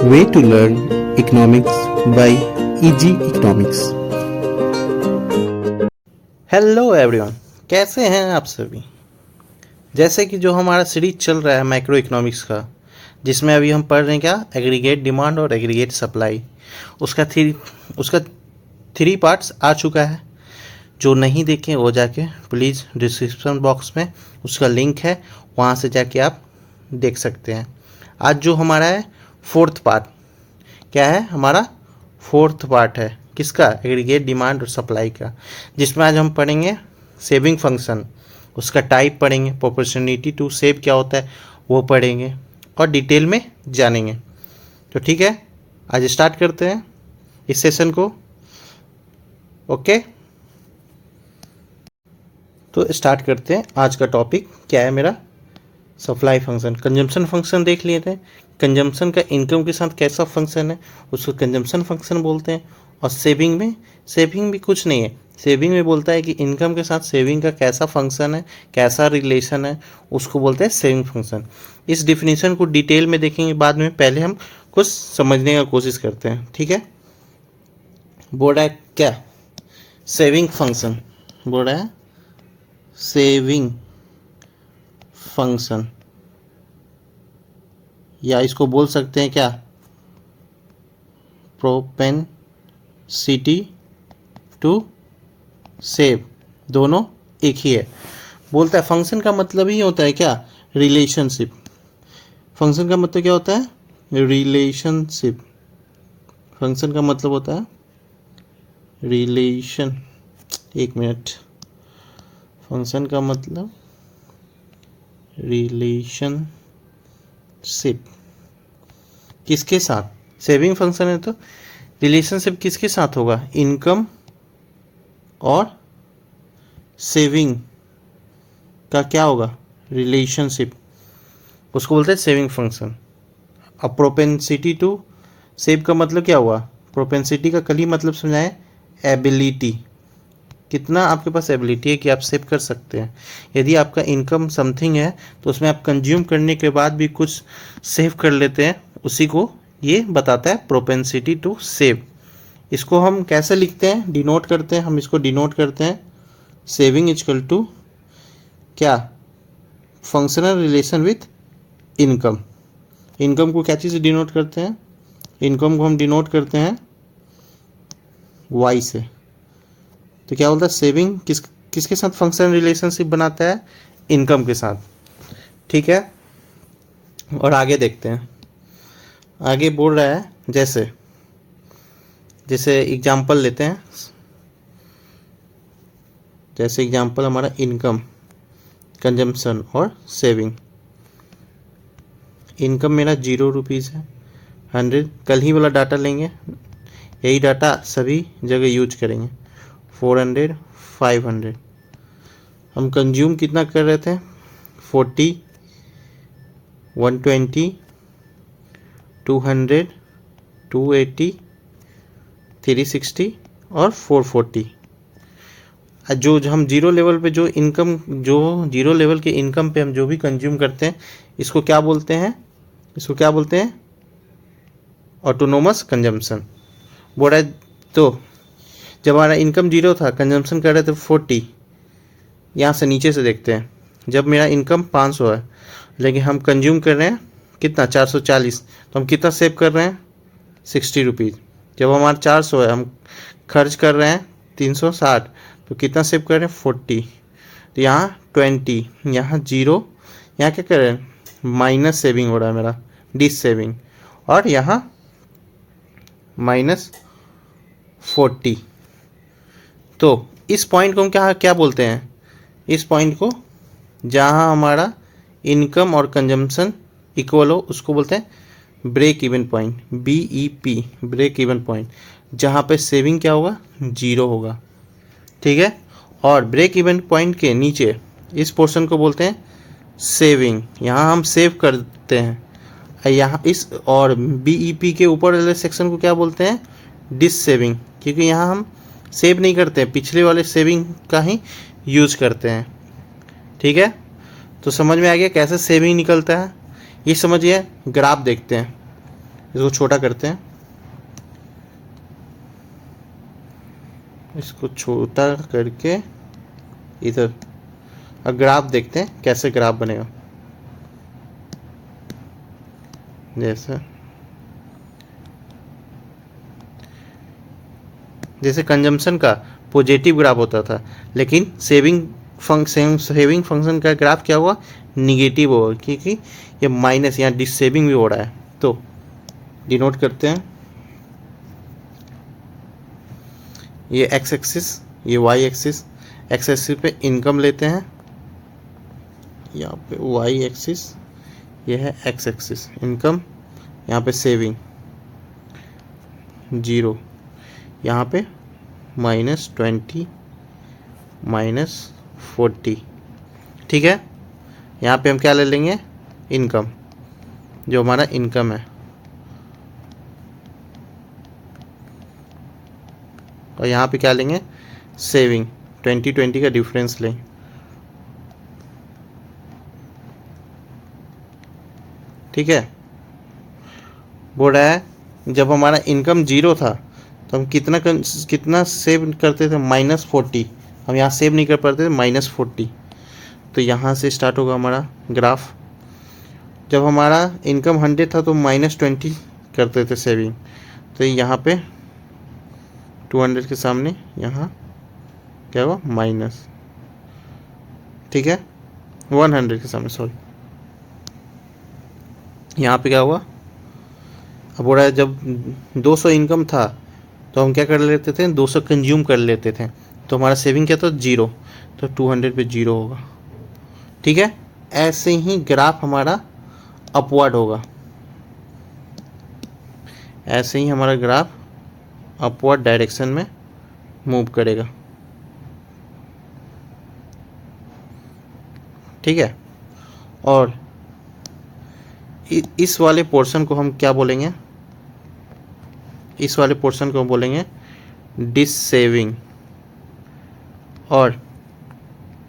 Way to learn economics by EG Economics। Hello everyone, कैसे हैं आप सभी। जैसे कि जो हमारा सीरीज चल रहा है मैक्रो इकोनॉमिक्स का, जिसमें अभी हम पढ़ रहे हैं क्या, एग्रीगेट डिमांड और एग्रीगेट सप्लाई। उसका थ्री पार्ट्स आ चुका है। जो नहीं देखें वो जाके प्लीज़ डिस्क्रिप्शन बॉक्स में उसका लिंक है, वहाँ से जाके आप देख सकते हैं। आज जो हमारा है फोर्थ पार्ट, क्या है हमारा फोर्थ पार्ट है किसका, एग्रीगेट डिमांड और सप्लाई का, जिसमें आज हम पढ़ेंगे सेविंग फंक्शन, उसका टाइप पढ़ेंगे, प्रोपोर्शनलिटी टू सेव क्या होता है वो पढ़ेंगे और डिटेल में जानेंगे। तो ठीक है, आज स्टार्ट करते हैं इस सेशन को। ओके, तो स्टार्ट करते हैं। आज का टॉपिक क्या है मेरा, सप्लाई फंक्शन। कंजम्पशन फंक्शन देख लिए थे, कंजम्पशन का इनकम के साथ कैसा फंक्शन है उसको कंजम्पशन फंक्शन बोलते हैं। और सेविंग भी कुछ नहीं है, सेविंग में बोलता है कि इनकम के साथ सेविंग का कैसा फंक्शन है, कैसा रिलेशन है, उसको बोलते हैं सेविंग फंक्शन। इस डिफिनीशन को डिटेल में देखेंगे बाद में, पहले हम कुछ समझने का कोशिश करते हैं। ठीक है, बोल रहा है क्या, सेविंग फंक्शन बोल रहा है, सेविंग फंक्शन, या इसको बोल सकते हैं क्या, प्रोपेंसिटी टू सेव, दोनों एक ही है। बोलता है फंक्शन का मतलब ही होता है क्या, रिलेशनशिप। फंक्शन का मतलब क्या होता है, रिलेशनशिप। फंक्शन का मतलब होता है रिलेशन, एक मिनट, फंक्शन का मतलब रिलेशनशिप किसके साथ, सेविंग फंक्शन है तो रिलेशनशिप किसके साथ होगा, इनकम और सेविंग का क्या होगा, रिलेशनशिप, उसको बोलते हैं सेविंग फंक्शन। अब प्रोपेंसिटी टू सेव का मतलब क्या हुआ, प्रोपेंसिटी का कल ही मतलब समझाएं, एबिलिटी, कितना आपके पास एबिलिटी है कि आप सेव कर सकते हैं। यदि आपका इनकम समथिंग है तो उसमें आप कंज्यूम करने के बाद भी कुछ सेव कर लेते हैं, उसी को ये बताता है प्रोपेंसिटी टू सेव। इसको हम कैसे लिखते हैं, डिनोट करते हैं, हम इसको डिनोट करते हैं सेविंग इक्वल टू क्या, functional relation with income. Income को क्या चीज़ डिनोट करते हैं, इनकम को हम डिनोट करते हैं वाई से। तो क्या बोलता है, सेविंग किसके साथ फंक्शनल रिलेशनशिप बनाता है, इनकम के साथ। ठीक है, और आगे देखते हैं। आगे बोल रहा है जैसे एग्जांपल लेते हैं, जैसे एग्जांपल हमारा इनकम, कंजम्पशन और सेविंग। इनकम मेरा 0 रुपीज़ है, 100, कल ही वाला डाटा लेंगे, यही डाटा सभी जगह यूज करेंगे। 400, 500, हम कंज्यूम कितना कर रहे थे, 40, 120, 200, 280, 360 और 440। जो हम जीरो लेवल पे जो इनकम, जो जीरो लेवल के इनकम पे हम जो भी कंज्यूम करते हैं, इसको क्या बोलते हैं, इसको क्या बोलते हैं, ऑटोनोमस कंजम्पशन। बोल रहा है तो जब हमारा इनकम 0 था, कंजम्पशन कर रहे थे 40, यहाँ से नीचे से देखते हैं, जब मेरा इनकम 500 है लेकिन हम कंज्यूम कर रहे हैं कितना, 440, तो हम कितना सेव कर रहे हैं, 60 रुपीज़। जब हमारा 400 है, हम खर्च कर रहे हैं 360, तो कितना सेव कर रहे हैं, 40। तो यहाँ 20, यहाँ 0, यहाँ क्या कर रहे हैं, माइनस सेविंग हो रहा है मेरा, डिस सेविंग, और यहाँ -40। तो इस पॉइंट को हम क्या बोलते हैं, इस पॉइंट को जहाँ हमारा इनकम और कंजम्पशन इक्वल हो उसको बोलते हैं break even point, BEP, break even point, जहाँ पे सेविंग क्या होगा, 0 होगा। ठीक है, और ब्रेक इवन पॉइंट के नीचे इस पोर्शन को बोलते हैं सेविंग, यहाँ हम सेव करते हैं। यहाँ इस और BEP के ऊपर वाले सेक्शन को क्या बोलते हैं, डिस सेविंग, क्योंकि यहाँ हम सेव नहीं करते हैं, पिछले वाले सेविंग का ही यूज करते हैं। ठीक है, तो समझ में आ गया कैसे सेविंग निकलता है। ये समझिए। ग्राफ देखते हैं, इसको छोटा करते हैं, इसको छोटा करके इधर, अब ग्राफ देखते हैं कैसे ग्राफ बनेगा। जैसे कंजम्पशन का पॉजिटिव ग्राफ होता था, लेकिन सेविंग फंक्शन का ग्राफ क्या हुआ, निगेटिव होगा, क्योंकि ये माइनस यहाँ डिसेविंग भी हो रहा है। तो डिनोट करते हैं, ये एक्स एक्सिस, ये वाई एक्सिस। एक्स एक्सिस पे इनकम लेते हैं, यहाँ पे वाई एक्सिस, ये है एक्स एक्सिस इनकम, यहाँ पे सेविंग 0, यहाँ पे -20 -40, ठीक है। यहाँ पे हम क्या ले लेंगे, इनकम, जो हमारा इनकम है, और यहाँ पे क्या लेंगे, सेविंग, 20 का डिफरेंस लें। ठीक है, बोल रहा है जब हमारा इनकम 0 था तो हम कितना सेव करते थे, -40। हम यहाँ सेव नहीं कर पाते थे, -40। तो यहाँ से स्टार्ट होगा हमारा ग्राफ। जब हमारा इनकम 100 था तो -20 करते थे सेविंग, तो यहाँ पे 200 के सामने यहाँ क्या हुआ, माइनस, ठीक है, 100 के सामने, सॉरी, यहाँ पे क्या हुआ। अब हो रहा है जब 200 इनकम था तो हम क्या कर लेते थे, 200 कंज्यूम कर लेते थे, तो हमारा सेविंग क्या था, 0, तो 200 पे 0 होगा। ठीक है, ऐसे ही ग्राफ हमारा अपवर्ड होगा, ऐसे ही हमारा ग्राफ अपवर्ड डायरेक्शन में मूव करेगा। ठीक है, और इस वाले पोर्शन को हम क्या बोलेंगे, इस वाले पोर्शन को हम बोलेंगे डिसेविंग, और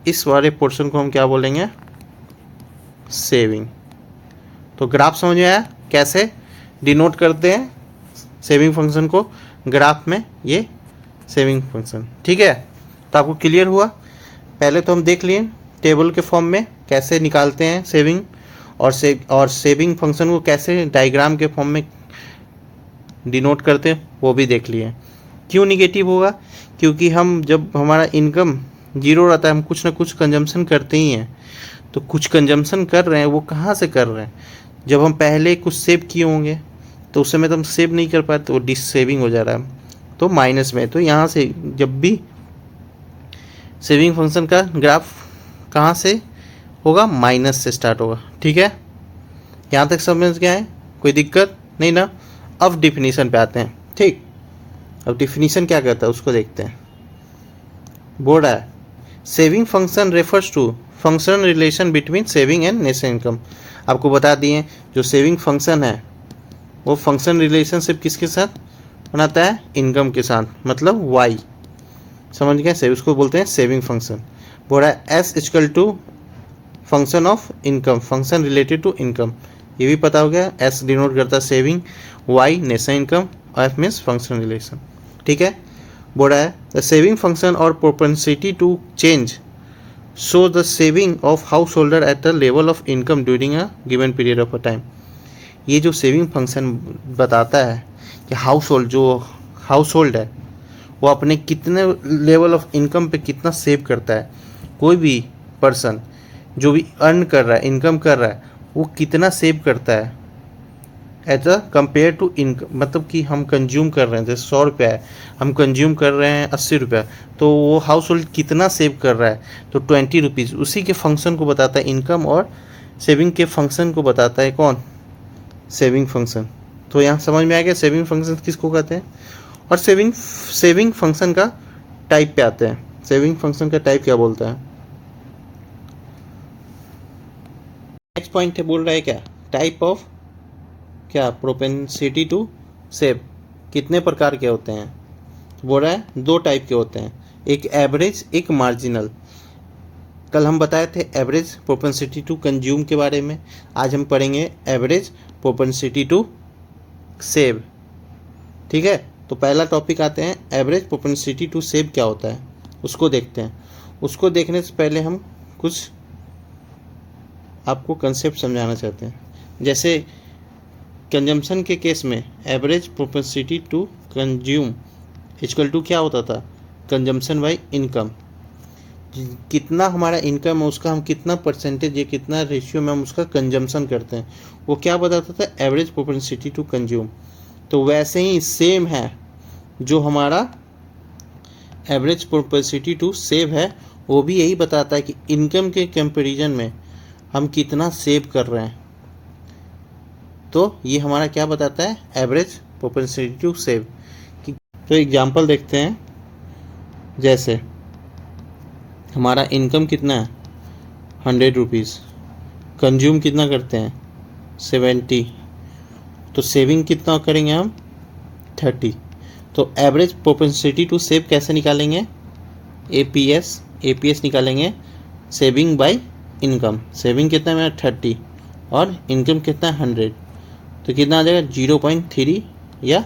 इस वाले पोर्शन को हम क्या बोलेंगे, सेविंग। तो ग्राफ समझ में आया कैसे डिनोट करते हैं सेविंग फंक्शन को ग्राफ में, ये सेविंग फंक्शन। ठीक है, तो आपको क्लियर हुआ। पहले तो हम देख लिए टेबल के फॉर्म में कैसे निकालते हैं सेविंग, और सेविंग फंक्शन को कैसे डायग्राम के फॉर्म में डिनोट करते हैं, वो भी देख लिए। क्यों निगेटिव होगा, क्योंकि हम जब हमारा इनकम 0 रहता है हम कुछ ना कुछ कंजम्पशन करते ही हैं। तो कुछ कंजम्पशन कर रहे हैं, वो कहाँ से कर रहे हैं, जब हम पहले कुछ सेव किए होंगे तो उस समय तो हम सेव नहीं कर पाए, तो वो डिसेविंग हो जा रहा है, तो माइनस में। तो यहाँ से जब भी सेविंग फंक्शन का ग्राफ कहाँ से होगा, माइनस से स्टार्ट होगा। ठीक है, यहाँ तक समझ गया है, कोई दिक्कत नहीं ना। अब डिफिनीशन पे आते हैं। ठीक, अब डिफिनीशन क्या कहता है उसको देखते हैं। बोल रहा है saving function refers to functional relation between saving and net income. आपको बता दिए जो सेविंग फंक्शन है वो फंक्शन रिलेशनशिप किसके साथ बनाता है, इनकम के साथ, मतलब वाई, समझ गए, से उसको बोलते हैं सेविंग फंक्शन। बोल रहा है S equal to function of income, function related to income, ये भी पता हो गया। एस डिनोट करता है सेविंग, वाई नेशनल इनकम, और एफ मीन्स फंक्शन रिलेशन। ठीक है, बोल रहा है द सेविंग फंक्शन और propensity to change show the saving of house holder at the level of income during a given period of a time. ये जो saving function बताता है कि हाउस होल्ड है वो अपने कितने लेवल ऑफ इनकम पे कितना सेव करता है। कोई भी पर्सन जो भी अर्न कर रहा है, इनकम कर रहा है, वो कितना सेव करता है as a compare to income, मतलब कि हम कंज्यूम कर रहे हैं, जैसे 100 रुपया है, हम कंज्यूम कर रहे हैं 80 रुपया, तो वो हाउस होल्ड कितना सेव कर रहा है, तो 20 रुपीज़। उसी के फंक्शन को बताता है इनकम, और सेविंग के फंक्शन को बताता है कौन, सेविंग फंक्शन। तो यहाँ समझ में आ गया सेविंग फंक्शन किसको कहते हैं। और सेविंग फंक्शन का टाइप पे आते हैं। सेविंग फंक्शन का टाइप क्या बोलता है, नेक्स्ट पॉइंट है, बोल रहा है क्या, टाइप ऑफ क्या, प्रोपेंसिटी टू सेव, कितने प्रकार के होते हैं। तो बोल रहा है 2 टाइप के होते हैं, एक एवरेज, एक मार्जिनल। कल हम बताए थे एवरेज प्रोपेंसिटी टू कंज्यूम के बारे में, आज हम पढ़ेंगे एवरेज प्रोपेंसिटी टू सेव। ठीक है, तो पहला टॉपिक आते हैं एवरेज प्रोपेंसिटी टू सेव क्या होता है उसको देखते हैं। उसको देखने से पहले हम कुछ आपको कंसेप्ट समझाना चाहते हैं। जैसे कंजम्पशन के केस में average propensity to consume equal to क्या होता था, कंजम्पशन बाय इनकम। कितना हमारा इनकम है उसका हम कितना परसेंटेज या कितना रेशियो में हम उसका कंजम्पशन करते हैं, वो क्या बताता था, एवरेज प्रोपेंसिटी टू कंज्यूम। तो वैसे ही सेम है जो हमारा एवरेज प्रोपेंसिटी टू सेव है, वो भी यही बताता है कि इनकम के कंपैरिजन में हम कितना सेव कर रहे हैं। तो ये हमारा क्या बताता है, एवरेज प्रोपेंसिटी टू सेव। तो एग्जांपल देखते हैं, जैसे हमारा इनकम कितना है 100 रुपीज़, कंज्यूम कितना करते हैं 70, तो सेविंग कितना करेंगे हम 30। तो एवरेज प्रोपेंसिटी टू सेव कैसे निकालेंगे, एपीएस निकालेंगे, सेविंग बाय इनकम। सेविंग कितना है मेरा 30 और इनकम कितना है 100, तो कितना आ जाएगा 0.3 या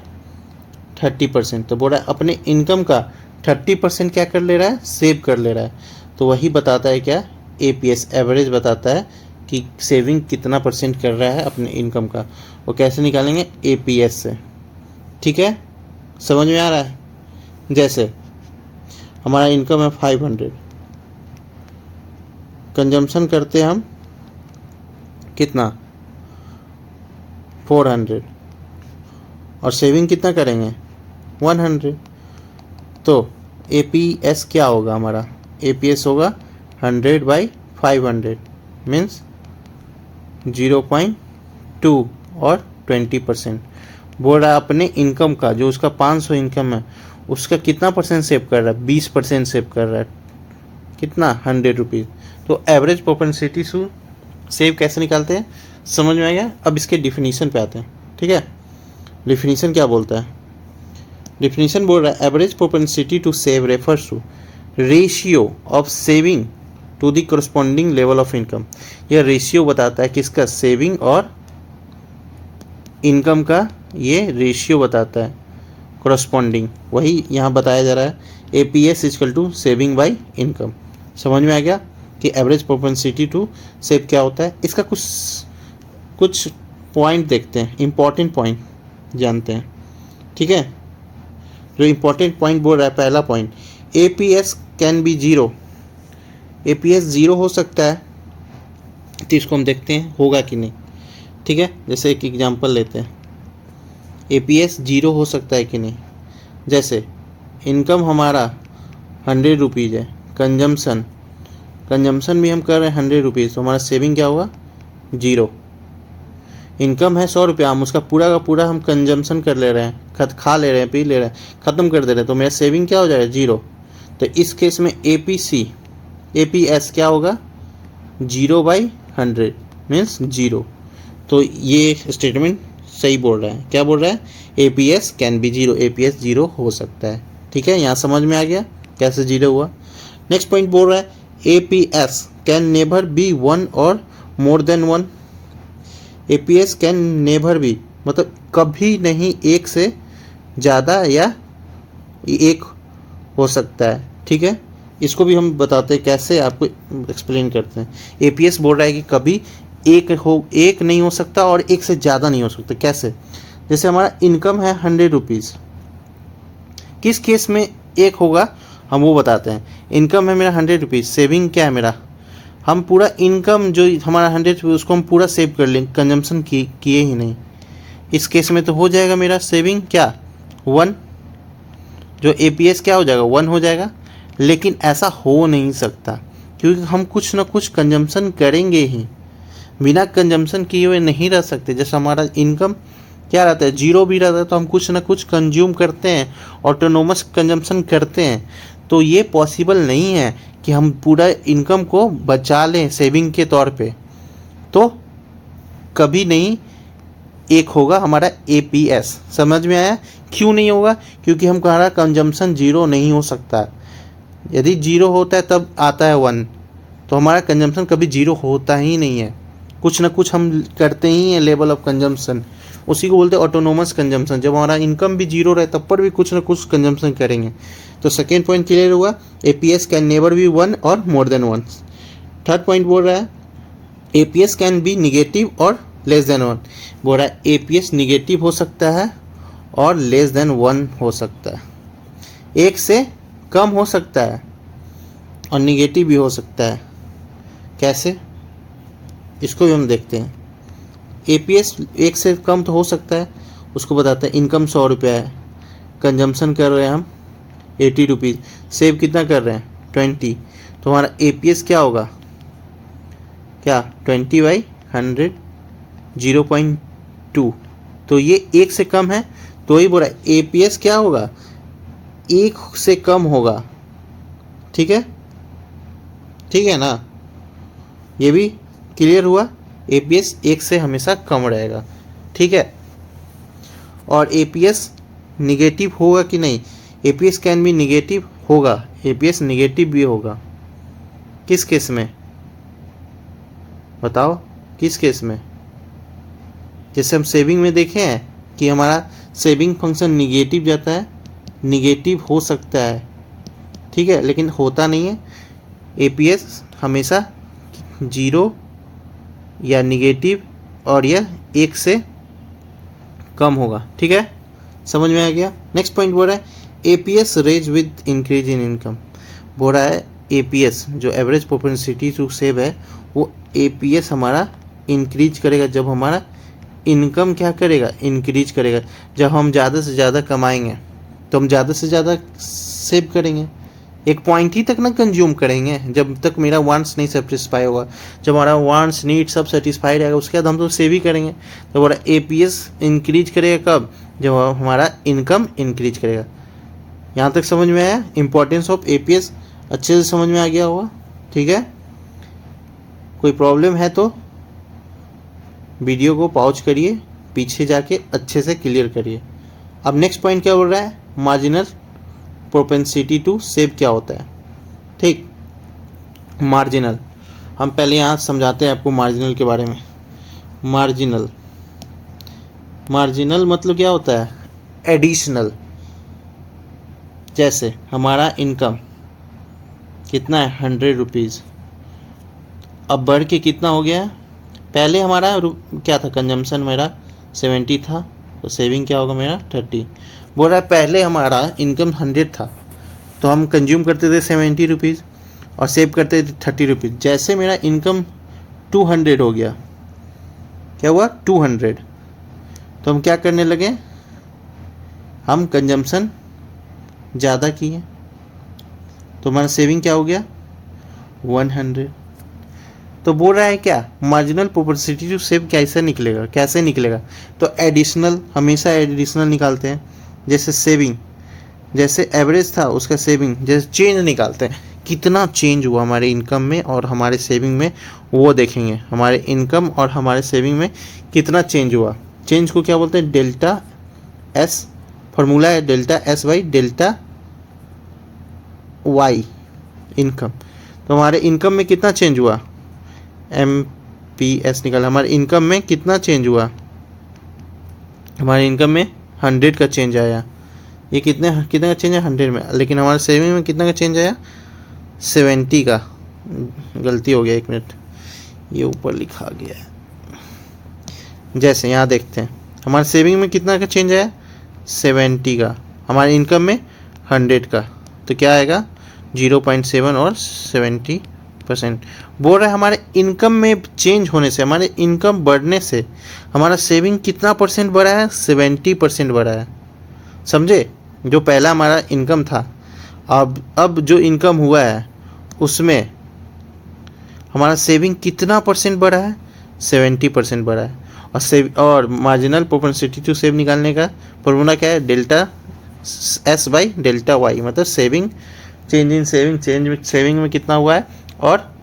30%। तो बोल रहा है अपने इनकम का 30% क्या कर ले रहा है, सेव कर ले रहा है। तो वही बताता है क्या, एपीएस एवरेज बताता है कि सेविंग कितना परसेंट कर रहा है अपने इनकम का। वो कैसे निकालेंगे, एपीएस से। ठीक है, समझ में आ रहा है। जैसे हमारा इनकम है 500, कंजम्पशन करते हैं हम कितना 400 और सेविंग कितना करेंगे 100। तो एपीएस क्या होगा हमारा, एपीएस होगा 100/500 मीन्स 0.2 और 20%। बोल रहा है अपने इनकम का, जो उसका 500 इनकम है उसका कितना परसेंट सेव कर रहा है, 20% सेव कर रहा है, कितना 100 रुपीज़। तो एवरेज प्रोपेंसिटी टू सेव कैसे निकालते हैं, समझ में आ गया। अब इसके डिफिनीशन पे आते हैं। ठीक है, डिफिनीशन क्या बोलता है, डिफिनीशन बोल रहा है average propensity to save refers to ratio of saving to the corresponding level of income. यह रेशियो बताता है किसका, सेविंग और इनकम का ये रेशियो बताता है, corresponding। वही यहाँ बताया जा रहा है, APS equal to saving by income. समझ में आ गया कि एवरेज प्रोपेंसिटी टू सेव क्या होता है। इसका कुछ पॉइंट देखते हैं, इंपॉर्टेंट पॉइंट जानते हैं। ठीक है, जो इंपॉर्टेंट पॉइंट बोल रहा है, पहला point, APS can B zero. APS zero हो सकता है, तो इसको हम देखते हैं होगा कि नहीं। ठीक है, जैसे एक एग्जांपल लेते हैं, एपीएस जीरो हो सकता है कि नहीं। जैसे इनकम हमारा 100 रुपीज़ है, कंजम्पशन भी हम कर रहे हैं 100 रुपीज़, तो हमारा सेविंग क्या होगा 0। इनकम है 100 रुपया, हम उसका पूरा का पूरा हम कंजम्पशन कर ले रहे हैं, खा ले रहे हैं, पी ले रहे हैं, ख़त्म कर दे रहे हैं, तो मेरा सेविंग क्या हो जाएगा 0। तो इस केस में एपीएस क्या होगा 0/100 मीन्स 0। तो ये स्टेटमेंट सही बोल रहा है। क्या बोल रहा है, एपीएस कैन बी 0, एपीएस 0 हो सकता है। ठीक है, यहाँ समझ में आ गया कैसे 0 हुआ। नेक्स्ट पॉइंट बोल रहा है एपीएस कैन नेवर बी 1 और more then 1। APS can never B मतलब कभी नहीं एक से ज़्यादा या एक हो सकता है। ठीक है, इसको भी हम बताते हैं कैसे, आपको एक्सप्लेन करते हैं। एपीएस बोल रहा है कि कभी एक नहीं हो सकता और एक से ज़्यादा नहीं हो सकता। कैसे, जैसे हमारा इनकम है 100 रुपीज़, किस केस में एक होगा हम वो बताते हैं। इनकम है मेरा 100 रुपीज़, सेविंग क्या है मेरा, हम पूरा इनकम जो हमारा 100 रुपीज़ उसको हम पूरा सेव कर लेंगे, कंजम्पशन किए ही नहीं। इस केस में तो हो जाएगा मेरा सेविंग क्या 1, जो एपीएस क्या हो जाएगा 1 हो जाएगा। लेकिन ऐसा हो नहीं सकता क्योंकि हम कुछ ना कुछ कंजम्पशन करेंगे ही, बिना कंजम्पशन किए हुए नहीं रह सकते। जैसे हमारा इनकम क्या रहता है 0 भी रहता है, तो हम कुछ ना कुछ कंज्यूम करते हैं, ऑटोनोमस कंजम्पशन करते हैं। तो ये पॉसिबल नहीं है कि हम पूरा इनकम को बचा लें सेविंग के तौर पे। तो कभी नहीं एक होगा हमारा एपीएस। समझ में आया क्यों नहीं होगा, क्योंकि हमारा कंजम्पशन 0 नहीं हो सकता। यदि 0 होता है तब आता है 1, तो हमारा कंजम्पशन कभी जीरो होता ही नहीं है, कुछ ना कुछ हम करते ही हैं लेवल ऑफ कंजम्पशन, उसी को बोलते हैं ऑटोनोमस कंजम्पशन। जब हमारा इनकम भी जीरो रहे तब पर भी कुछ ना कुछ कंजम्पशन करेंगे। तो सेकेंड पॉइंट क्लियर हुआ, APS can never be one or more than one. Third point बोल रहा है APS can be negative or less than one. बोल रहा है एपीएस निगेटिव हो सकता है और लेस देन वन हो सकता है, एक से कम हो सकता है और निगेटिव भी हो सकता है। कैसे, इसको भी हम देखते हैं। एपीएस एक से कम तो हो सकता है, उसको बताते हैं इनकम 100 रुपया है, कंजम्पशन कर रहे हैं हम 80 रुपीज़, सेव कितना कर रहे हैं 20, तो हमारा एपीएस क्या होगा, क्या 20/100 0.2। तो ये एक से कम है, तो ही बोल रहा है एपीएस क्या होगा, एक से कम होगा। ठीक है, ठीक है ना, ये भी क्लियर हुआ। एपीएस एक से हमेशा कम रहेगा। ठीक है, और एपीएस निगेटिव होगा कि नहीं, एपीएस कैन भी निगेटिव होगा, एपीएस निगेटिव भी होगा। किस केस में बताओ, किस केस में? जैसे हम सेविंग में देखे हैं कि हमारा सेविंग फंक्शन निगेटिव जाता है, निगेटिव हो सकता है, ठीक है, लेकिन होता नहीं है। एपीएस हमेशा जीरो या निगेटिव और यह एक से कम होगा। ठीक है, समझ में आ गया। नेक्स्ट पॉइंट बोल रहा है APS raise with increase in income. बोल रहा है एपीएस जो एवरेज प्रोपेंसिटी टू सेव है, वो एपीएस हमारा इंक्रीज करेगा जब हमारा इनकम क्या करेगा, इंक्रीज करेगा। जब हम ज़्यादा से ज़्यादा कमाएंगे तो हम ज़्यादा से ज़्यादा सेव करेंगे, एक पॉइंट ही तक ना कंज्यूम करेंगे जब तक मेरा वांट्स नहीं सेटिस्फाई होगा। जब हमारा वांट्स नीड सब सेटिस्फाई रहेगा उसके बाद हम तो सेव ही करेंगे। तो हमारा एपीएस इंक्रीज करेगा कब, जब हमारा इनकम इंक्रीज करेगा। यहाँ तक समझ में आया, इंपॉर्टेंस ऑफ एपीएस अच्छे से समझ में आ गया होगा। ठीक है, कोई प्रॉब्लम है तो वीडियो को पॉज करिए, पीछे जाके अच्छे से क्लियर करिए। अब नेक्स्ट पॉइंट क्या बोल रहा है, मार्जिनल प्रोपेंसिटी टू सेव क्या होता है। ठीक, मार्जिनल हम पहले यहाँ समझाते हैं आपको मार्जिनल के बारे में। मार्जिनल, मार्जिनल मतलब क्या होता है, एडिशनल। जैसे हमारा इनकम कितना है 100 रुपीज़, अब बढ़ के कितना हो गया, पहले हमारा क्या था, कंजम्पशन मेरा 70 था, तो सेविंग क्या होगा मेरा 30। बोल रहा है पहले हमारा इनकम 100 था तो हम कंज्यूम करते थे 70 रुपीज़ और सेव करते थे 30 रुपीज़। जैसे मेरा इनकम 200 हो गया, क्या हुआ 200, तो हम क्या करने लगे, हम कंजम्पशन ज़्यादा किए, तो हमारा सेविंग क्या हो गया 100। तो बोल रहा है क्या, मार्जिनल प्रोपेंसिटी टू सेव कैसे निकलेगा, कैसे निकलेगा, तो एडिशनल, हमेशा एडिशनल निकालते हैं। जैसे सेविंग, जैसे एवरेज था उसका सेविंग, जैसे चेंज निकालते हैं, कितना चेंज हुआ हमारे इनकम में और हमारे सेविंग में, वो देखेंगे हमारे इनकम और हमारे सेविंग में कितना चेंज हुआ। चेंज को क्या बोलते हैं, डेल्टा एस, फॉर्मूला है delta S by delta Y income. तो हमारे इनकम में कितना चेंज हुआ, एम पी एस निकाला, हमारे इनकम में कितना चेंज हुआ, हमारे इनकम में 100 का चेंज आया। ये कितने का चेंज है 100 में, लेकिन हमारे सेविंग में कितना का चेंज आया 70 का। गलती हो गया, 1 मिनट, ये ऊपर लिखा गया है। जैसे यहाँ देखते हैं हमारे सेविंग में कितना का चेंज आया 70 का, हमारे इनकम में 100 का, तो क्या आएगा 0.7 और 70%। बोल रहा है हमारे इनकम में चेंज होने से, हमारे इनकम बढ़ने से हमारा सेविंग कितना परसेंट बढ़ा है, 70% बढ़ा है। समझे, जो पहला हमारा इनकम था, अब जो इनकम हुआ है उसमें हमारा सेविंग कितना परसेंट बढ़ा है, 70% बढ़ा है। और मार्जिनल प्रोपेंसिटी टू सेव निकालने का फॉर्मूला क्या है, delta S by delta Y, मतलब saving, change in saving, saving में कितना हुआ है और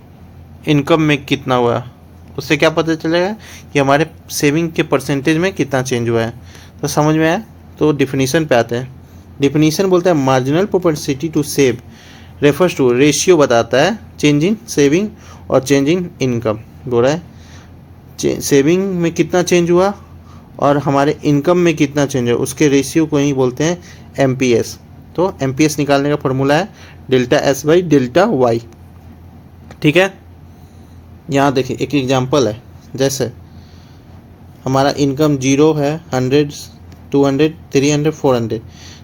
इनकम में कितना हुआ है, उससे क्या पता चलेगा कि हमारे सेविंग के परसेंटेज में कितना चेंज हुआ है। तो समझ में आया, तो डिफिनीशन पे आते हैं। डिफिनीशन बोलता है marginal propensity to save refers to, ratio बताता है चेंज इन सेविंग और चेंज इन इनकम बोल रहा है। सेविंग में कितना चेंज हुआ और हमारे इनकम में कितना चेंज हुआ, उसके रेशियो को ही बोलते हैं एमपीएस। तो एमपीएस निकालने का फॉर्मूला है delta S by delta Y. ठीक है, यहाँ देखिए एक एग्जांपल है, जैसे हमारा इनकम 0 है, 100, 200, 300, 400।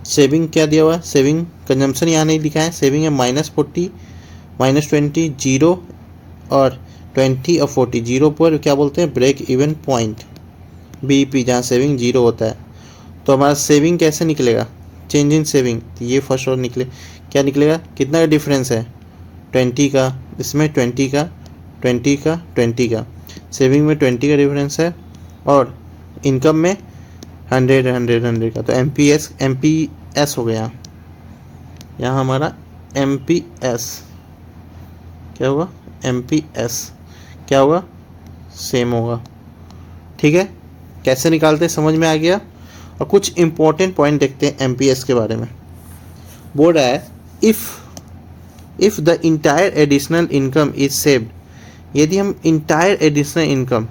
सेविंग क्या दिया हुआ है, सेविंग कंजम्पशन यहाँ नहीं लिखा है, सेविंग है -40, -20, 0 और 20 और 40। 0 पर क्या बोलते हैं, ब्रेक इवन पॉइंट, बीईपी, जहाँ सेविंग 0 होता है। तो हमारा सेविंग कैसे निकलेगा, चेंज इन सेविंग, तो ये फर्स्ट और निकले, क्या निकलेगा, कितना का डिफरेंस है, 20 का, इसमें 20 का, 20 का, 20 का, सेविंग में 20 का डिफरेंस है और इनकम में 100, 100, 100 का। तो एमपीएस हो गया यहाँ हमारा, एमपीएस क्या होगा, एमपीएस क्या होगा, सेम होगा। ठीक है, कैसे निकालते हैं समझ में आ गया। और कुछ इंपॉर्टेंट पॉइंट देखते हैं एमपीएस के बारे में। बोल रहा है if the entire additional income is saved, यदि हम इंटायर एडिशनल इनकम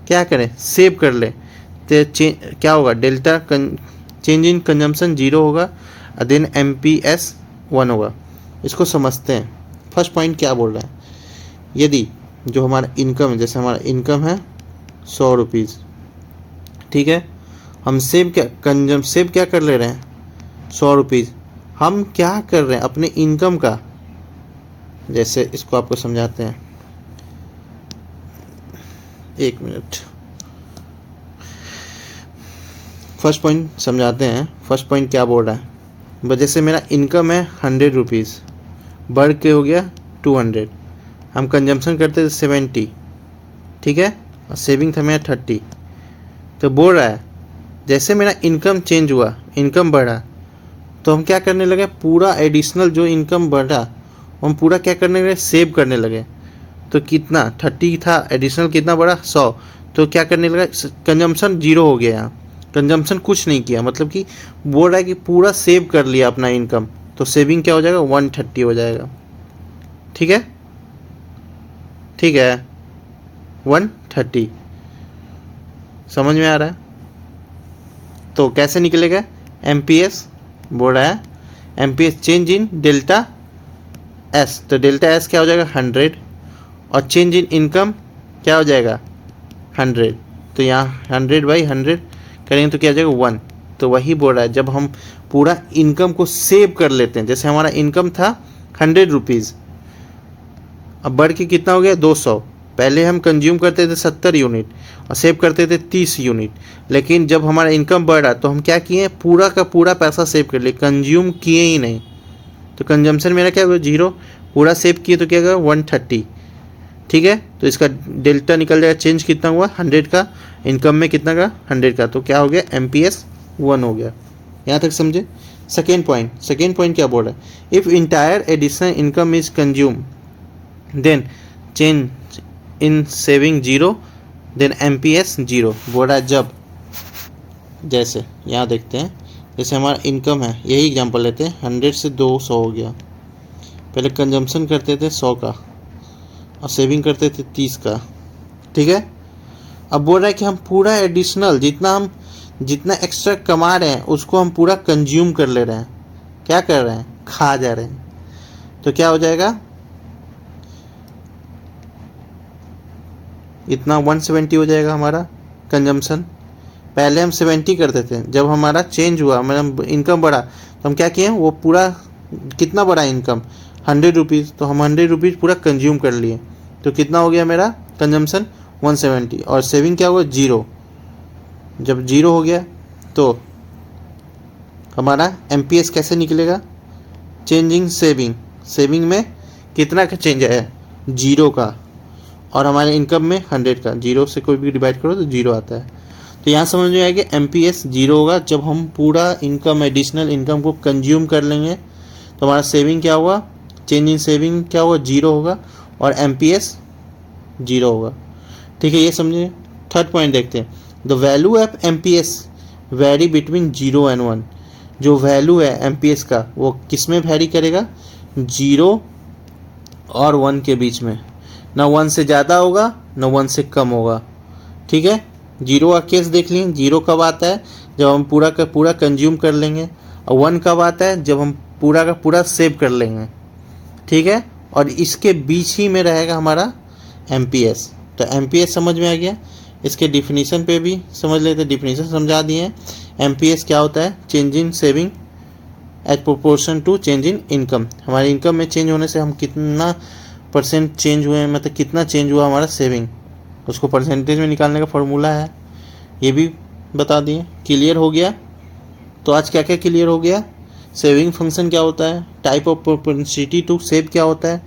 क्या करें, सेव कर ले, तो क्या होगा, डेल्टा चेंज इन कंजम्पशन 0 होगा, देन एमपीएस 1 होगा। इसको समझते हैं। फर्स्ट पॉइंट क्या बोल रहा है, यदि जो हमारा इनकम है, जैसे हमारा इनकम है 100 रुपीज़, ठीक है, हम सेव क्या कर ले रहे हैं, 100 रुपीज़। हम क्या कर रहे हैं अपने इनकम का, जैसे इसको आपको समझाते हैं, एक मिनट, फर्स्ट पॉइंट समझाते हैं। फर्स्ट पॉइंट क्या बोल रहा है, जैसे मेरा इनकम है 100 रुपीज़, बढ़ के हो गया 200, हम कंजम्पशन करते थे 70, ठीक है, और सेविंग था मेरा 30। तो बोल रहा है जैसे मेरा इनकम चेंज हुआ, इनकम बढ़ा, तो हम क्या करने लगे, पूरा एडिशनल जो इनकम बढ़ा हम पूरा क्या करने लगे, सेव करने लगे। तो कितना 30 था, एडिशनल कितना बढ़ा 100, तो क्या करने लगा, कंजम्पशन 0 हो गया, यहाँ कंजम्पशन कुछ नहीं किया, मतलब कि बोल रहा है कि पूरा सेव कर लिया अपना इनकम, तो सेविंग क्या हो जाएगा, 130 हो जाएगा। ठीक है, ठीक है, 130 समझ में आ रहा है। तो कैसे निकलेगा, एमपीएस बोल रहा है, MPS change in delta S, तो डेल्टा एस क्या हो जाएगा 100, और चेंज इन इनकम क्या हो जाएगा 100, तो यहाँ 100/100 करेंगे तो क्या हो जाएगा 1। तो वही बोल रहा है, जब हम पूरा इनकम को सेव कर लेते हैं, जैसे हमारा इनकम था 100 रुपीज़, अब बढ़ के कितना हो गया 200। पहले हम कंज्यूम करते थे 70 यूनिट और सेव करते थे 30 यूनिट, लेकिन जब हमारा इनकम बढ़ा तो हम क्या किए, पूरा का पूरा पैसा सेव कर लिए, कंज्यूम किए ही नहीं। तो कंजम्पशन मेरा क्या हुआ 0, पूरा सेव किए तो क्या होगा 130। ठीक है, तो इसका डेल्टा निकल जाएगा, चेंज कितना हुआ 100 का, इनकम में कितना का 100 का, तो क्या हो गया एमपीएस 1 हो गया। यहाँ तक समझे। सेकेंड पॉइंट क्या बोल रहा है, if entire additional income is consume then change in saving 0, then MPS 0। बोल रहा है जब, जैसे यहाँ देखते हैं, जैसे हमारा इनकम है, यही एग्जांपल लेते हैं, 100 से 200 हो गया, पहले कंजम्पशन करते थे 100 का और सेविंग करते थे 30 का। ठीक है, अब बोल रहा है कि हम पूरा एडिशनल जितना एक्स्ट्रा कमा रहे हैं उसको हम पूरा कंज्यूम कर ले रहे हैं, क्या कर रहे हैं, खा जा रहे हैं। तो क्या हो जाएगा, इतना 170 हो जाएगा हमारा कंजम्पशन। पहले हम 70 करते थे, जब हमारा चेंज हुआ, मतलब इनकम बढ़ा, तो हम क्या किए, वो पूरा कितना बढ़ा इनकम 100 रुपीज़, तो हम 100 रुपीज़ पूरा कंज्यूम कर लिए, तो कितना हो गया मेरा कंजम्पशन 170, और सेविंग क्या हुआ 0। जब 0 हो गया तो हमारा एमपीएस कैसे निकलेगा, चेंजिंग सेविंग में कितना का चेंज है 0 का, और हमारे इनकम में 100 का, 0 से कोई भी डिवाइड करो तो 0 आता है। तो यहाँ समझ में आएगा एमपीएस 0 होगा जब हम पूरा इनकम, एडिशनल इनकम को कंज्यूम कर लेंगे, तो हमारा सेविंग क्या हुआ, चेंज इन सेविंग क्या होगा 0 होगा, और एमपीएस 0 होगा। ठीक है, ये समझिए। थर्ड पॉइंट देखते हैं, the value of MPS vary between 0 and 1। जो वैल्यू है एमपीएस का वो किस में वैरी करेगा, 0 और 1 के बीच में, ना 1 से ज़्यादा होगा ना 1 से कम होगा। ठीक है, जीरो का केस देख लिए, जीरो कब आता है जब हम पूरा का पूरा कंज्यूम कर लेंगे, और 1 कब आता है जब हम पूरा का पूरा सेव कर लेंगे। ठीक है, और इसके बीच ही में रहेगा हमारा एमपीएस। तो एमपीएस समझ में आ गया। इसके डिफिनीशन पे भी समझ लेते, डिफिनीशन समझा दिए हैं। एमपीएस क्या होता है, change in saving as proportion to change in income. हमारे इनकम में चेंज होने से हम कितना परसेंट चेंज हुए, मतलब कितना चेंज हुआ हमारा सेविंग, उसको परसेंटेज में निकालने का फॉर्मूला है, ये भी बता दिए। क्लियर हो गया। तो आज क्या क्या क्लियर हो गया, सेविंग फंक्शन क्या होता है, type of propensity to save क्या होता है,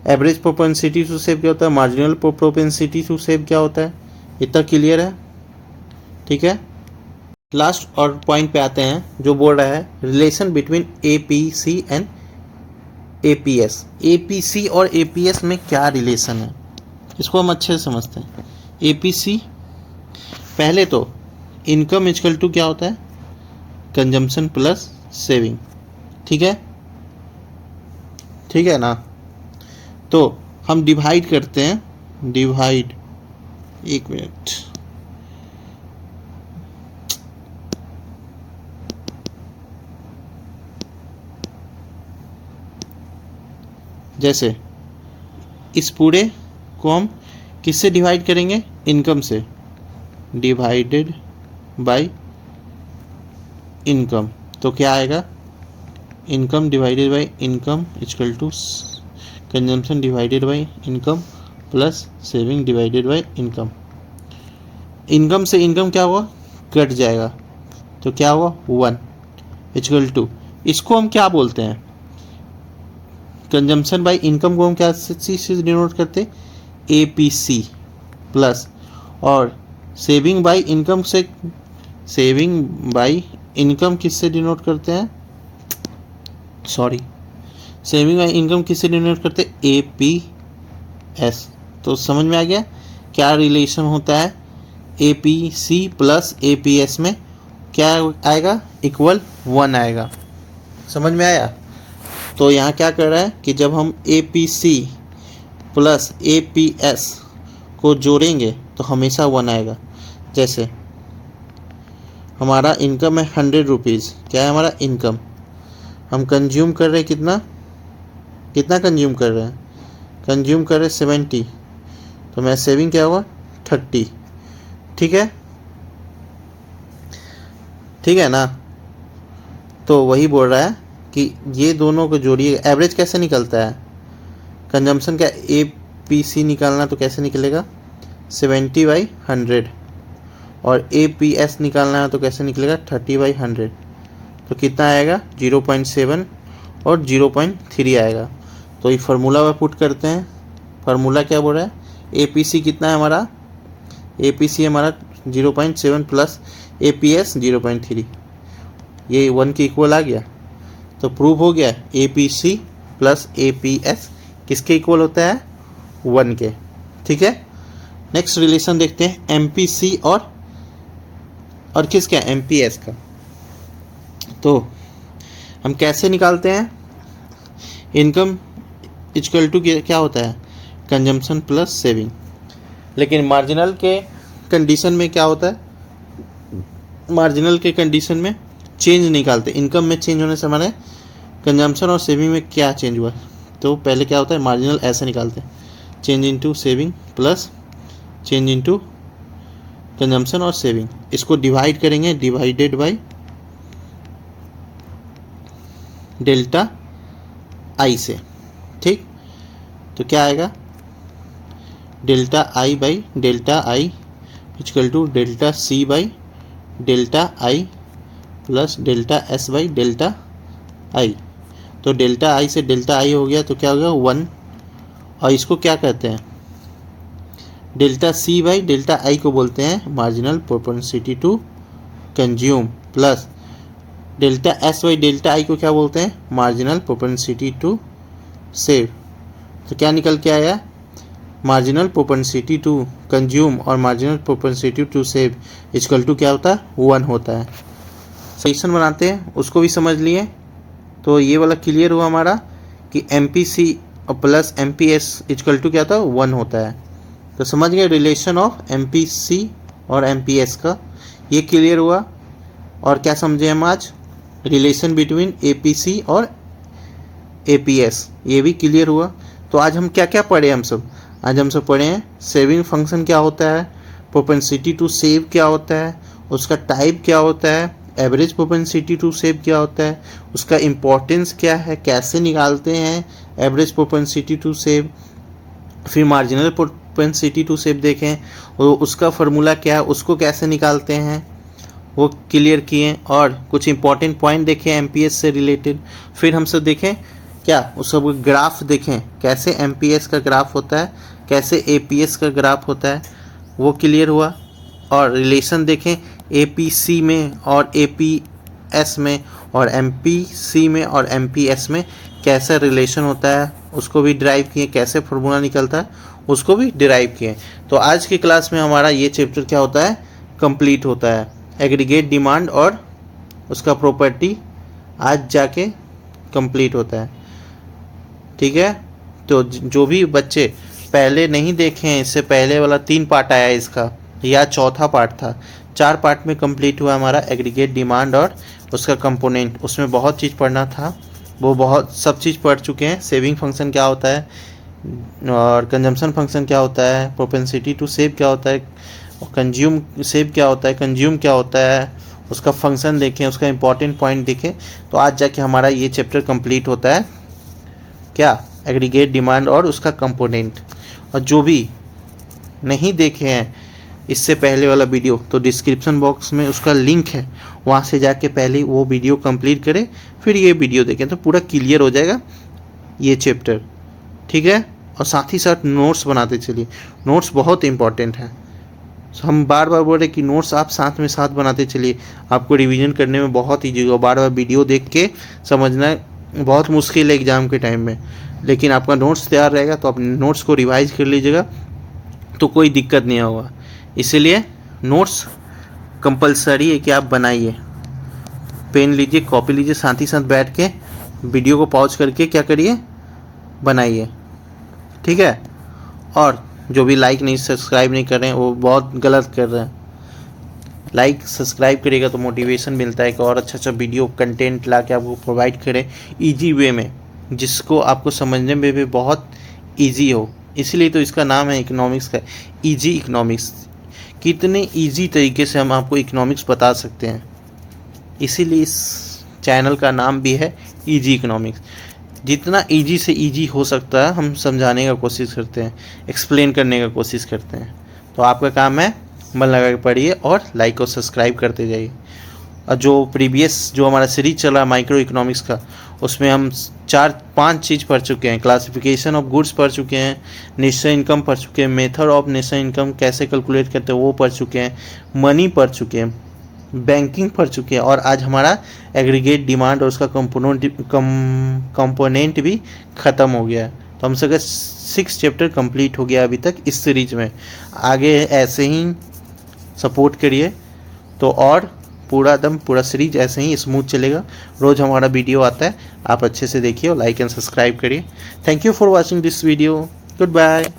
एवरेज प्रोपेंसिटी टू सेव क्या होता है, मार्जिनल प्रोपेंसिटी टू सेव क्या होता है, इतना क्लियर है। ठीक है, लास्ट और पॉइंट पे आते हैं जो बोल रहा है relation between APC and APS. APC और एपीएस में क्या रिलेशन है, इसको हम अच्छे से समझते हैं। एपीसी पहले तो इनकम इक्वल टू क्या होता है, कंजम्पशन प्लस सेविंग। ठीक है, ठीक है ना। तो हम डिवाइड करते हैं, डिवाइड, एक मिनट, जैसे इस पूरे को हम किससे डिवाइड करेंगे, इनकम से, डिवाइडेड बाय इनकम। तो क्या आएगा, income divided by income equal to consumption divided by income plus saving divided by income. Income से इनकम क्या हुआ, कट जाएगा, तो क्या हुआ 1 इक्वल टू, इसको हम क्या बोलते हैं, कंजम्पशन बाय इनकम को हम क्या चीज से डिनोट करते, एपीसी प्लस, और सेविंग बाय इनकम से, सेविंग बाय इनकम किससे डिनोट करते हैं, सॉरी, सेविंग बाय इनकम किससे डिनोट करते हैं, एपीएस। तो समझ में आ गया क्या रिलेशन होता है, एपीसी प्लस एपीएस में क्या आएगा, इक्वल 1 आएगा। समझ में आया। तो यहाँ क्या कर रहा है कि जब हम एपीसी प्लस एपीएस को जोड़ेंगे तो हमेशा 1 आएगा। जैसे हमारा इनकम है 100 रुपीज़, क्या है हमारा इनकम, हम कंज्यूम कर रहे हैं कितना, कितना कंज्यूम कर रहे हैं, कंज्यूम कर रहे हैं 70, तो मेरा सेविंग क्या हुआ 30। ठीक है, ठीक है ना। तो वही बोल रहा है कि ये दोनों को जोड़िए, एवरेज कैसे निकलता है, कंजम्पशन का एपीसी निकालना तो कैसे निकलेगा, 70/100, और एपीएस निकालना है तो कैसे निकलेगा, 30/100। तो कितना आएगा, 0.7 और 0.3 आएगा। तो ये फार्मूला में पुट करते हैं। फार्मूला क्या बोल रहा है, एपीसी कितना है हमारा, एपीसी हमारा 0.7 प्लस एपीएस 0.3, ये 1 के इक्वल आ गया। तो प्रूव हो गया एपीसी प्लस एपीएस किसके इक्वल होता है, 1 के। ठीक है, नेक्स्ट रिलेशन देखते हैं एमपीसी और किसका, एमपीएस का। तो हम कैसे निकालते हैं, इनकम इक्वल टू क्या होता है, कंजम्पशन प्लस सेविंग। लेकिन मार्जिनल के कंडीशन में क्या होता है, मार्जिनल के कंडीशन में चेंज निकालते, इनकम में चेंज होने से हमारे कंजम्पशन और सेविंग में क्या चेंज हुआ। तो पहले क्या होता है, मार्जिनल ऐसे निकालते हैं, change into saving plus change into consumption और सेविंग। इसको डिवाइड करेंगे, डिवाइडेड बाय डेल्टा आई से। ठीक, तो क्या आएगा, delta I by delta I equal to delta C by delta I plus delta S by delta I. तो delta I से डेल्टा आई हो गया, तो क्या हो गया 1, और इसको क्या कहते हैं, delta C by delta I को बोलते हैं marginal propensity to consume, plus delta S by delta I को क्या बोलते हैं, मार्जिनल प्रोपेंसिटी टू सेव। तो क्या निकल के आया, मार्जिनल प्रोपेंसिटी टू कंज्यूम और marginal propensity to save equal to क्या होता है, 1 होता है। सॉल्यूशन बनाते हैं, उसको भी समझ लिए। तो ये वाला क्लियर हुआ हमारा कि एमपीसी और plus M P S equal to क्या था 1 होता है। तो समझ गए relation of M P C और एम पी एस का, ये क्लियर हुआ। और क्या समझे हम आज, relation between A P C और ए पी एस, ये भी क्लियर हुआ। तो आज हम क्या क्या पढ़े, आज हम सब पढ़े हैं सेविंग फंक्शन क्या होता है, प्रोपेंसिटी टू सेव क्या होता है, उसका टाइप क्या होता है, एवरेज प्रोपेंसिटी टू सेव क्या होता है, उसका इम्पोर्टेंस क्या है, कैसे निकालते हैं एवरेज प्रोपेंसिटी टू सेव, फिर मार्जिनल प्रोपेंसिटी टू सेव देखें, और उसका फार्मूला क्या है, उसको कैसे निकालते हैं वो क्लियर किए, और कुछ इंपॉर्टेंट पॉइंट देखें एमपीएस से रिलेटेड। फिर हम सब देखें क्या, उस सब ग्राफ देखें, कैसे एमपीएस का ग्राफ होता है, कैसे एपीएस का ग्राफ होता है, वो क्लियर हुआ। और रिलेशन देखें एपीसी में और एपीएस में, और एमपीसी में और एमपीएस में कैसा रिलेशन होता है, उसको भी डिराइव किए, कैसे फार्मूला निकलता है उसको भी डिराइव किए। तो आज की क्लास में हमारा ये चैप्टर क्या होता है, कंप्लीट होता है। एग्रीगेट डिमांड और उसका प्रॉपर्टी आज जाके कंप्लीट होता है, ठीक है। तो जो भी बच्चे पहले नहीं देखे हैं, इससे पहले वाला 3 पार्ट आया इसका, या चौथा पार्ट था, 4 पार्ट में कंप्लीट हुआ हमारा एग्रीगेट डिमांड और उसका कंपोनेंट। उसमें बहुत चीज़ पढ़ना था, वो बहुत सब चीज़ पढ़ चुके हैं। सेविंग फंक्शन क्या होता है, और कंजम्पशन फंक्शन क्या होता है, प्रोपेंसिटी टू सेव क्या होता है, कंज्यूम सेव क्या होता है, कंज्यूम क्या होता है, उसका फंक्शन देखें, उसका इंपॉर्टेंट पॉइंट देखें। तो आज जाके हमारा ये चैप्टर कंप्लीट होता है, क्या, एग्रीगेट डिमांड और उसका कंपोनेंट। और जो भी नहीं देखे हैं इससे पहले वाला वीडियो, तो डिस्क्रिप्शन बॉक्स में उसका लिंक है, वहाँ से जाके पहले वो वीडियो कंप्लीट करें, फिर ये वीडियो देखें, तो पूरा क्लियर हो जाएगा ये चैप्टर, ठीक है। और साथ ही साथ नोट्स बनाते चलिए, नोट्स बहुत इंपॉर्टेंट है। हम बार बार बोल रहे कि नोट्स आप साथ में साथ बनाते चलिए, आपको रिवीजन करने में बहुत ईजी होगा। बार बार वीडियो देख के समझना बहुत मुश्किल है एग्ज़ाम के टाइम में, लेकिन आपका नोट्स तैयार रहेगा तो आप नोट्स को रिवाइज कर लीजिएगा तो कोई दिक्कत नहीं होगा। इसलिए नोट्स कंपलसरी है कि आप बनाइए, पेन लीजिए, कॉपी लीजिए, साथ ही साथ बैठ के वीडियो को पॉज करके क्या करिए, बनाइए, ठीक है। और जो भी लाइक नहीं सब्सक्राइब नहीं कर रहे हैं वो बहुत गलत कर रहे हैं। लाइक सब्सक्राइब करिएगा तो मोटिवेशन मिलता है कि और अच्छा वीडियो कंटेंट ला के आपको प्रोवाइड करें ईजी वे में, जिसको आपको समझने में भी बहुत ईजी हो। इसलिए तो इसका नाम है इकोनॉमिक्स का, ईजी इकोनॉमिक्स। कितने ईजी तरीके से हम आपको इकोनॉमिक्स बता सकते हैं, इसीलिए इस चैनल का नाम भी है ईजी इकोनॉमिक्स। जितना ईजी से ईजी हो सकता है हम समझाने का कोशिश करते हैं, एक्सप्लेन करने का कोशिश करते हैं। तो आपका काम है मन लगा के पढ़िए और लाइक और सब्सक्राइब करते जाइए। और जो प्रीवियस जो हमारा सीरीज चला माइक्रो इकोनॉमिक्स का, उसमें हम 4-5 चीज़ पढ़ चुके हैं। क्लासिफिकेशन ऑफ गुड्स पढ़ चुके हैं, नेशनल इनकम पढ़ चुके हैं, मेथड ऑफ नेशनल इनकम कैसे कैलकुलेट करते हैं वो पढ़ चुके हैं, मनी पढ़ चुके हैं, बैंकिंग पढ़ चुके हैं, और आज हमारा एग्रीगेट डिमांड और उसका कंपोनेंट भी ख़त्म हो गया है। तो हम सबका 6 चैप्टर कंप्लीट हो गया अभी तक इस सीरीज में। आगे ऐसे ही सपोर्ट करिए तो और पूरा सीरीज ऐसे ही स्मूथ चलेगा। रोज़ हमारा वीडियो आता है, आप अच्छे से देखिए और लाइक एंड सब्सक्राइब करिए। Thank you for watching this video, good bye.